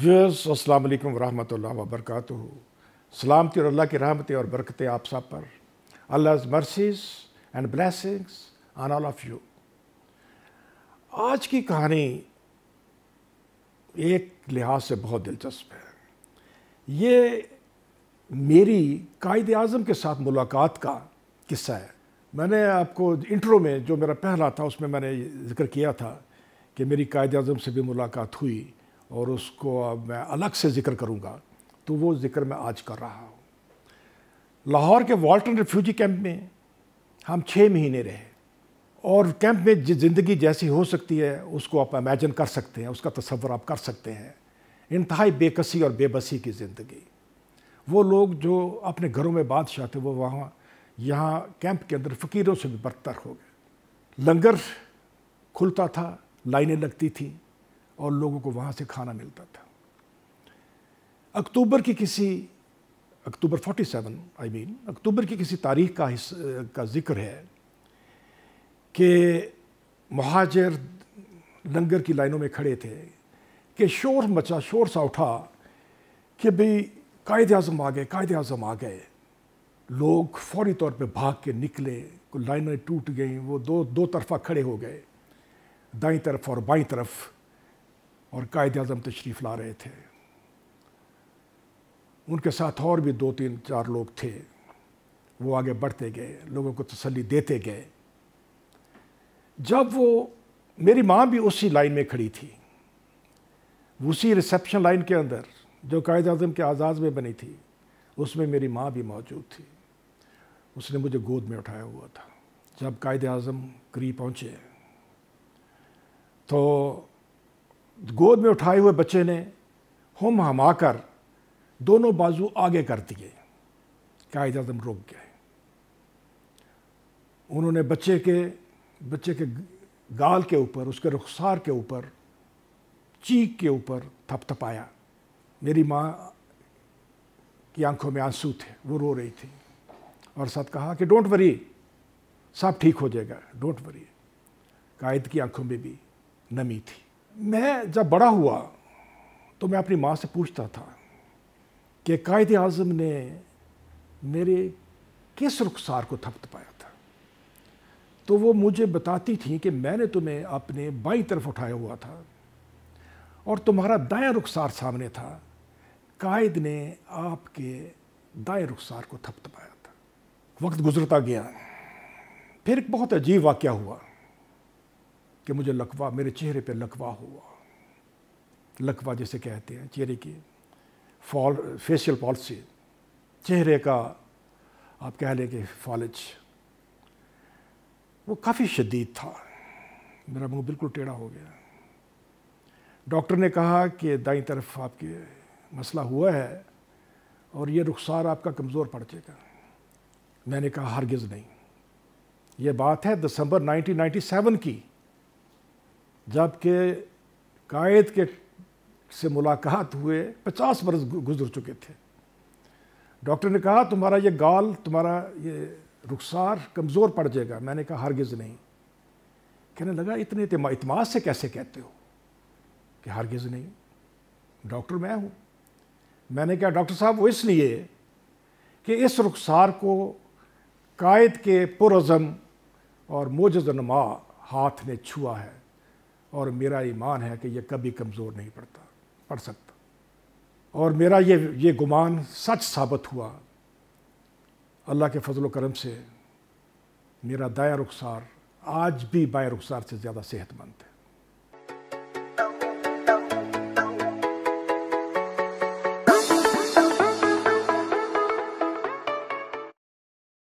Viewers अस्सलाम वालेकुम वरहमतुल्लाह वबरकातुहू। सलामती और अल्लाह की रहमतें और बरकतें आप सब पर। Allah's mercies and blessings on all of you। आज की कहानी एक लिहाज से बहुत दिलचस्प है। ये मेरी कायद आज़म के साथ मुलाकात का किस्सा है। मैंने आपको इंट्रो में जो मेरा पहला था उसमें मैंने जिक्र किया था कि मेरी कायद आज़म से भी मुलाकात हुई और उसको अब मैं अलग से जिक्र करूँगा, तो वो जिक्र मैं आज कर रहा हूँ। लाहौर के वाल्टन रिफ्यूजी कैंप में हम 6 महीने रहे और कैंप में ज़िंदगी जैसी हो सकती है उसको आप इमेजिन कर सकते हैं, उसका तसव्वुर आप कर सकते हैं। इंतहाई बेकसी और बेबसी की ज़िंदगी। वो लोग जो अपने घरों में बादशाह थे वो यहाँ कैंप के अंदर फ़कीरों से भी बदतर हो गए। लंगर खुलता था, लाइनें लगती थी और लोगों को वहाँ से खाना मिलता था। अक्टूबर 47 अक्टूबर की किसी तारीख का जिक्र है कि मुहाजिर लंगर की लाइनों में खड़े थे कि शोर सा उठा कि भाई कायद आज़म आ गए, कायद आज़म आ गए। लोग फौरी तौर पे भाग के निकले, लाइनें टूट गईं, वो दो तरफा खड़े हो गए, दाईं तरफ और बाईं तरफ, और कायद आज़म तशरीफ़ ला रहे थे। उनके साथ और भी 2-3-4 लोग थे। वो आगे बढ़ते गए, लोगों को तसल्ली देते गए। जब मेरी माँ भी उसी लाइन में खड़ी थी, उसी रिसेप्शन लाइन के अंदर जो कायद आज़म के आज़ाद में बनी थी, उसमें मेरी माँ भी मौजूद थी। उसने मुझे गोद में उठाया हुआ था। जब कायद आज़म करीब पहुँचे तो गोद में उठाए हुए बच्चे ने हमाकर दोनों बाजू आगे कर दिए। कायद आज़म रुक गए। उन्होंने बच्चे के गाल के ऊपर, उसके रुखसार के ऊपर, चीख के ऊपर थपथपाया। मेरी माँ की आंखों में आंसू थे, वो रो रही थी और साथ कहा कि डोंट वरी, सब ठीक हो जाएगा, डोंट वरी। कायद की आंखों में भी नमी थी। मैं जब बड़ा हुआ तो मैं अपनी माँ से पूछता था कि कायद आज़म ने मेरे किस रुखसार को थपथपाया था, तो वो मुझे बताती थी कि मैंने तुम्हें अपने बाईं तरफ उठाया हुआ था और तुम्हारा दायां रुखसार सामने था। कायद ने आपके दाएं रुखसार को थपथपाया था। वक्त गुजरता गया। फिर एक बहुत अजीब वाक़या हुआ कि मुझे लकवा, मेरे चेहरे पे लकवा हुआ। लकवा जिसे कहते हैं, चेहरे की फेशियल पॉल्सी, चेहरे का आप कह लें कि फॉलिज, वो काफ़ी शदीद था। मेरा मुंह बिल्कुल टेढ़ा हो गया। डॉक्टर ने कहा कि दाईं तरफ आपके मसला हुआ है और ये रुखसार आपका कमज़ोर पड़ जाएगा। मैंने कहा हरगिज़ नहीं। ये बात है दिसंबर 1997 की, जबकि कायद के से मुलाकात हुए 50 बरस गुजर चुके थे। डॉक्टर ने कहा तुम्हारा ये गाल, तुम्हारा ये रुखसार कमज़ोर पड़ जाएगा। मैंने कहा हरगिज़ नहीं। कहने लगा इतने इत्मीनान से कैसे कहते हो कि हरगिज़ नहीं, डॉक्टर मैं हूँ। मैंने कहा डॉक्टर साहब वो इसलिए कि इस रुखसार को कायद के पुरज़म और मोजज़ नुमा हाथ ने छुआ है और मेरा ईमान है कि ये कभी कमज़ोर नहीं पड़ सकता। और मेरा ये गुमान सच साबित हुआ। अल्लाह के फजल व करम से मेरा दायां रुखसार आज भी बाएं रुखसार से ज़्यादा सेहतमंद है।